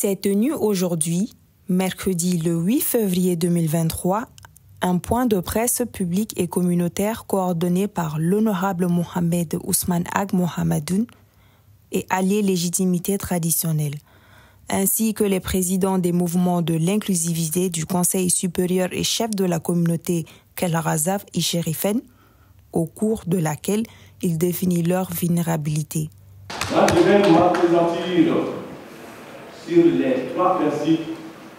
s'est tenu aujourd'hui, mercredi le 8 février 2023, un point de presse public et communautaire coordonné par l'honorable Mohamed Ousmane Ag Mohamedoun et allié légitimité traditionnelle, ainsi que les présidents des mouvements de l'inclusivité du Conseil supérieur et chef de la communauté Kelrazaf et Chérifen, au cours de laquelle il définit leur vulnérabilité. Moi, je vais m'appesantir sur les 3 principes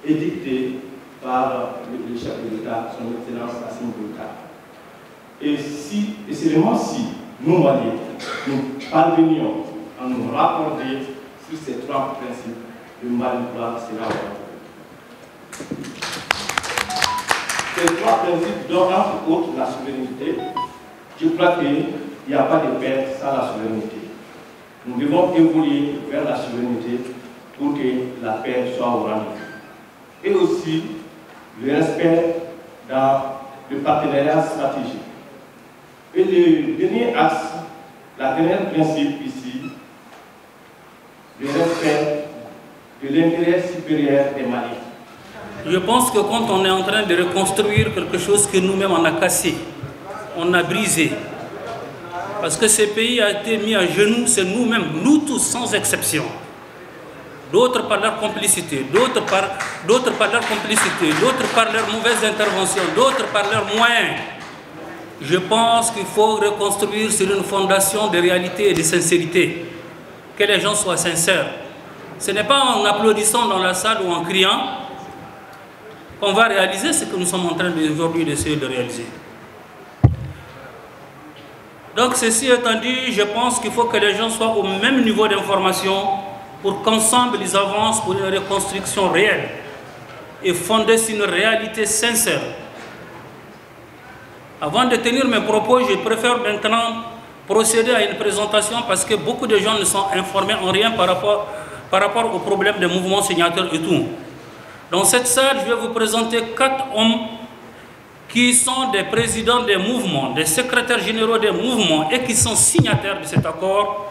édictés par le chef de l'État, son Excellence Assimi Goïta. Et seulement si nous, Maliens, nous parvenions à nous raccorder sur ces 3 principes, le Mali sera heureux. Ces 3 principes donnent entre autres la souveraineté. Je crois qu'il n'y a pas de paix sans la souveraineté. Nous devons évoluer vers la souveraineté pour que la paix soit au rendez-vous. Et aussi le respect dans le partenariat stratégique. Et le dernier axe, la dernière principe ici, le respect de l'intérêt supérieur des Maliens. Je pense que quand on est en train de reconstruire quelque chose que nous-mêmes on a cassé, on a brisé, parce que ce pays a été mis à genoux, c'est nous-mêmes, nous tous sans exception. D'autres par leur complicité, d'autres par leur complicité, d'autres par leur mauvaise intervention, d'autres par leurs moyens. Je pense qu'il faut reconstruire sur une fondation de réalité et de sincérité. Que les gens soient sincères. Ce n'est pas en applaudissant dans la salle ou en criant qu'on va réaliser ce que nous sommes en train aujourd'hui d'essayer de réaliser. Donc ceci étant dit, je pense qu'il faut que les gens soient au même niveau d'information pour qu'ensemble ils avancent pour une reconstruction réelle et fondée sur une réalité sincère. Avant de tenir mes propos, je préfère maintenant procéder à une présentation parce que beaucoup de gens ne sont informés en rien par rapport au problème des mouvements signataires et tout. Dans cette salle, je vais vous présenter 4 hommes qui sont des présidents des mouvements, des secrétaires généraux des mouvements et qui sont signataires de cet accord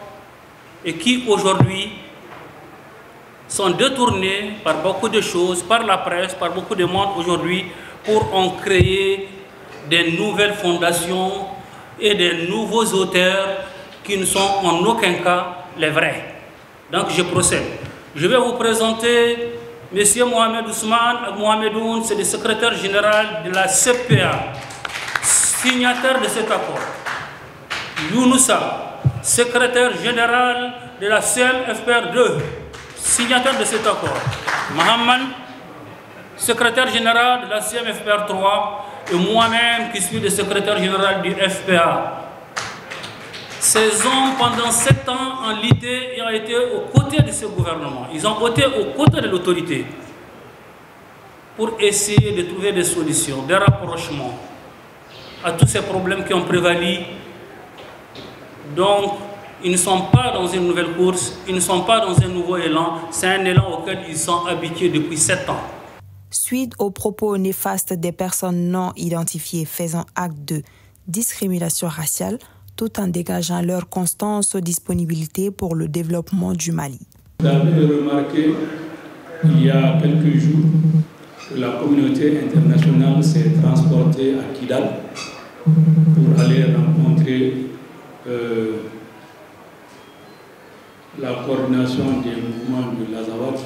et qui aujourd'hui sont détournés par beaucoup de choses, par la presse, par beaucoup de monde aujourd'hui pour en créer des nouvelles fondations et des nouveaux auteurs qui ne sont en aucun cas les vrais. Donc je procède. Je vais vous présenter M. Mohamed Ousmane Mohamedoun, c'est le secrétaire général de la CPA, signataire de cet accord. Younoussa, secrétaire général de la CMFPR2, signataire de cet accord. Mohamed, secrétaire général de la CMFPR3, et moi-même qui suis le secrétaire général du FPA. Ces hommes, pendant 7 ans, en lutté, ont été aux côtés de ce gouvernement. Ils ont été aux côtés de l'autorité pour essayer de trouver des solutions, des rapprochements à tous ces problèmes qui ont prévalu. Donc, ils ne sont pas dans une nouvelle course, ils ne sont pas dans un nouveau élan. C'est un élan auquel ils sont habitués depuis 7 ans. Suite aux propos néfastes des personnes non identifiées faisant acte de discrimination raciale, tout en dégageant leur constante disponibilité pour le développement du Mali. Vous avez remarqué, il y a quelques jours, que la communauté internationale s'est transportée à Kidal pour aller rencontrer la coordination des mouvements de l'Azawad.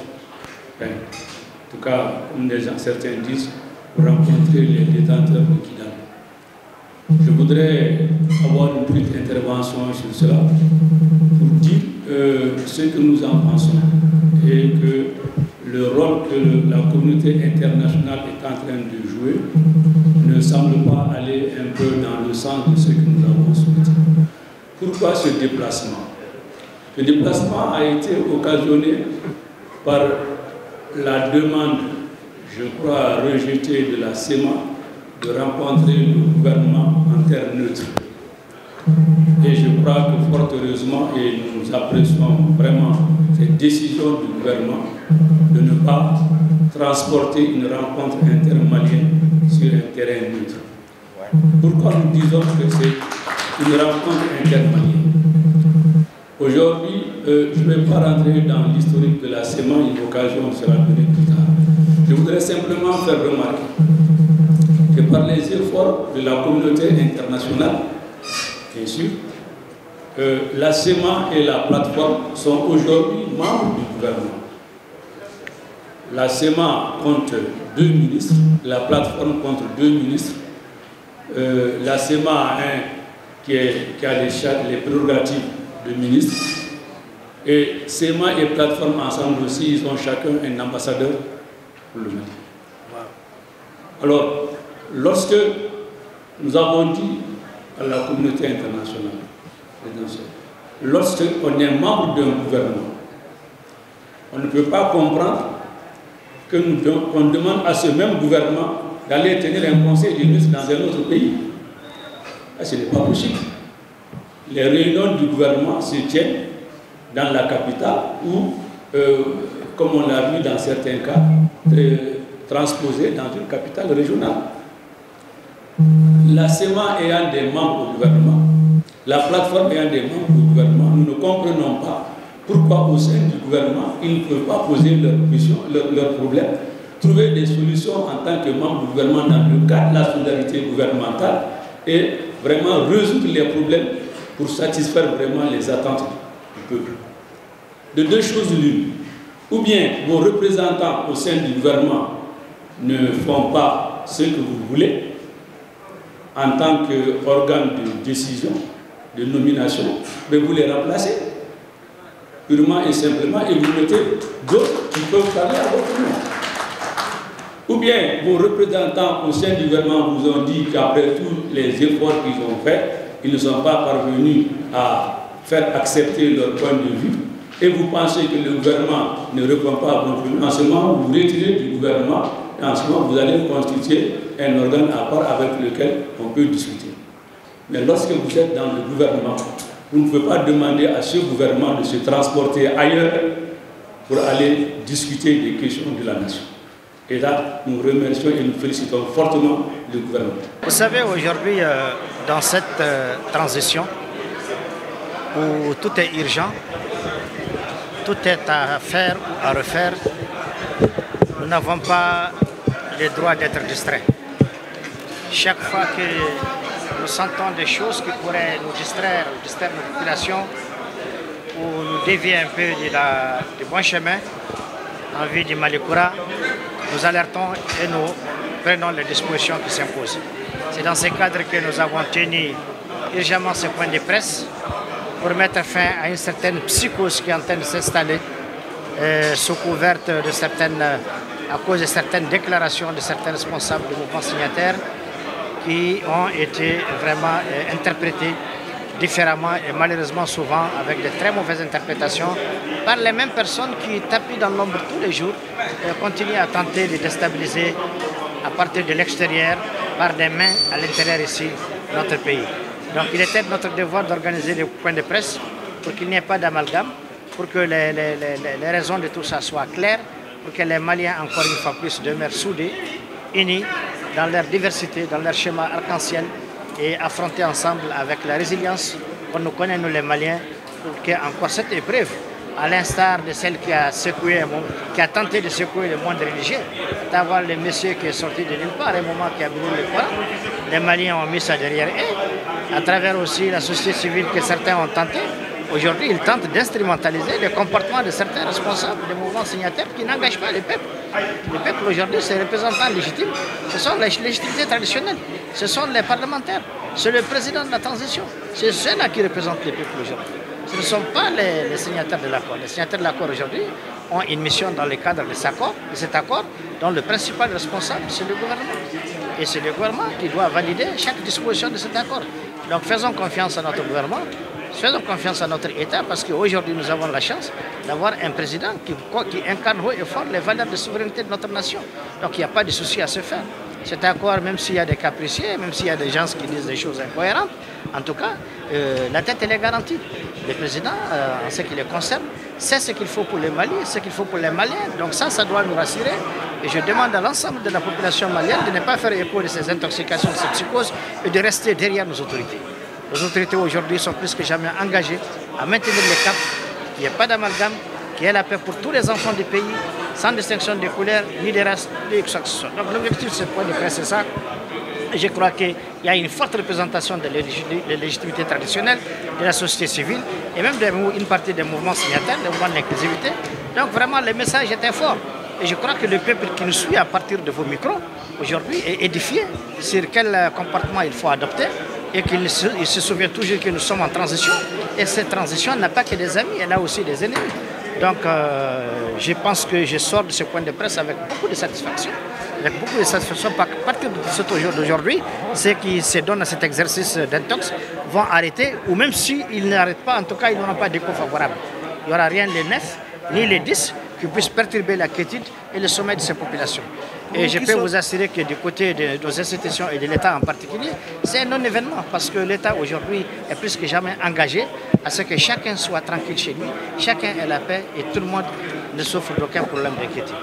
En tout cas, comme certains disent, pour rencontrer les détenteurs de Kidal. Je voudrais avoir une petite intervention sur cela pour dire ce que nous en pensons et que le rôle que la communauté internationale est en train de jouer ne semble pas aller un peu dans le sens de ce que nous avons souhaité. Pourquoi ce déplacement? Le déplacement a été occasionné par la demande, je crois, rejetée de la CEMA de rencontrer le gouvernement en terre neutre. Et je crois que fort heureusement, et nous apprécions vraiment cette décision du gouvernement de ne pas transporter une rencontre intermalienne sur un terrain neutre. Pourquoi nous disons que c'est une rencontre intermalienne? Aujourd'hui, je ne vais pas rentrer dans l'historique de la CEMA, une occasion sera donnée plus tard. Je voudrais simplement faire remarquer que par les efforts de la communauté internationale, bien sûr, la CEMA et la plateforme sont aujourd'hui membres du gouvernement. La CEMA compte 2 ministres, la plateforme compte 2 ministres. La CEMA a un qui a les prérogatives de ministre. Et CEMA et plateforme ensemble aussi, ils ont chacun un ambassadeur pour le Mali. Alors, lorsque nous avons dit à la communauté internationale, lorsque on est membre d'un gouvernement, on ne peut pas comprendre qu'on demande à ce même gouvernement d'aller tenir un conseil des ministres dans un autre pays. Ce n'est pas possible. Les réunions du gouvernement se tiennent dans la capitale ou, comme on l'a vu dans certains cas, transposées dans une capitale régionale. La CEMA ayant des membres au gouvernement, la plateforme ayant des membres au gouvernement, nous ne comprenons pas pourquoi au sein du gouvernement, ils ne peuvent pas poser leurs problèmes, trouver des solutions en tant que membre du gouvernement dans le cadre de la solidarité gouvernementale et vraiment résoudre les problèmes pour satisfaire vraiment les attentes du peuple. De 2 choses l'une, ou bien vos représentants au sein du gouvernement ne font pas ce que vous voulez en tant qu'organe de décision, de nomination, mais vous les remplacez purement et simplement et vous mettez d'autres qui peuvent parler à votre nom. Ou bien vos représentants au sein du gouvernement vous ont dit qu'après tous les efforts qu'ils ont faits, ils ne sont pas parvenus à faire accepter leur point de vue et vous pensez que le gouvernement ne répond pas à vos problèmes. En ce moment, vous vous retirez du gouvernement et en ce moment, vous allez constituer un organe à part avec lequel on peut discuter. Mais lorsque vous êtes dans le gouvernement, vous ne pouvez pas demander à ce gouvernement de se transporter ailleurs pour aller discuter des questions de la nation. Et là, nous remercions et nous félicitons fortement le gouvernement. Vous savez, aujourd'hui, dans cette transition où tout est urgent, tout est à faire ou à refaire, nous n'avons pas le droit d'être distraits. Chaque fois que nous sentons des choses qui pourraient nous distraire nos populations ou nous dévier un peu du bon chemin en vue du Malikoura, nous alertons et nous prenons les dispositions qui s'imposent. C'est dans ce cadre que nous avons tenu urgemment ce point de presse pour mettre fin à une certaine psychose qui est en train de s'installer sous couverte de certaines, à cause de certaines déclarations de certains responsables du mouvement signataire qui ont été vraiment interprétés différemment et malheureusement souvent avec de très mauvaises interprétations par les mêmes personnes qui tapent dans l'ombre tous les jours et continuent à tenter de déstabiliser à partir de l'extérieur par des mains à l'intérieur ici de notre pays. Donc il était de notre devoir d'organiser des points de presse pour qu'il n'y ait pas d'amalgame, pour que les raisons de tout ça soient claires, pour que les Maliens encore une fois plus demeurent soudés, unis dans leur diversité, dans leur schéma arc-en-ciel et affronter ensemble avec la résilience qu'on nous connaît, nous les Maliens, pour qu'encore cette épreuve, à l'instar de celle qui a tenté de secouer le monde religieux, d'avoir le monsieur qui est sorti de nulle part, à un moment qui a brûlé le Coran, les Maliens ont mis ça derrière eux, à travers aussi la société civile que certains ont tenté. Aujourd'hui, ils tentent d'instrumentaliser le comportement de certains responsables des mouvements signataires qui n'engagent pas le peuple. Le peuple aujourd'hui, ses représentants légitimes, ce sont les légitimités traditionnelles, ce sont les parlementaires, c'est le président de la transition, c'est ceux-là qui représentent le peuple aujourd'hui. Ce ne sont pas les signataires de l'accord. Les signataires de l'accord aujourd'hui ont une mission dans le cadre de cet accord dont le principal responsable, c'est le gouvernement. Et c'est le gouvernement qui doit valider chaque disposition de cet accord. Donc faisons confiance à notre gouvernement, faisons confiance à notre État parce qu'aujourd'hui nous avons la chance d'avoir un président qui incarne haut et fort les valeurs de souveraineté de notre nation. Donc il n'y a pas de souci à se faire. Cet accord, même s'il y a des capricieux, même s'il y a des gens qui disent des choses incohérentes, en tout cas, la tête elle est garantie. Le président, en ce qui le concerne, sait ce qu'il faut pour le Mali, ce qu'il faut pour les Maliens. Donc ça doit nous rassurer. Et je demande à l'ensemble de la population malienne de ne pas faire écho de ces intoxications, de ces psychoses et de rester derrière nos autorités. Les autorités aujourd'hui sont plus que jamais engagées à maintenir le cap qu'il n'y ait pas d'amalgame, qu'il y ait la paix pour tous les enfants du pays, sans distinction de couleur, ni de race, ni de quoi que ce soit. Donc l'objectif de ce point de presse, c'est ça. Je crois qu'il y a une forte représentation de la légitimité traditionnelle de la société civile et même une partie des mouvements signataires, des mouvements de l'inclusivité. Donc vraiment, le message était fort. Et je crois que le peuple qui nous suit à partir de vos micros, aujourd'hui, est édifié sur quel comportement il faut adopter et qu'il se souvient toujours que nous sommes en transition. Et cette transition n'a pas que des amis, elle a aussi des ennemis. Donc je pense que je sors de ce point de presse avec beaucoup de satisfaction. Avec beaucoup de satisfaction, à partir de ce jour d'aujourd'hui, ceux qui se donnent à cet exercice d'intox vont arrêter, ou même s'ils n'arrêtent pas, en tout cas, ils n'auront pas d'écho favorable. Il n'y aura rien les 9, ni les 10 qui puissent perturber la quiétude et le sommeil de ces populations. Et je peux vous assurer que du côté de nos institutions et de l'État en particulier, c'est un non-événement parce que l'État aujourd'hui est plus que jamais engagé à ce que chacun soit tranquille chez lui, chacun ait la paix et tout le monde ne souffre d'aucun problème d'inquiétude.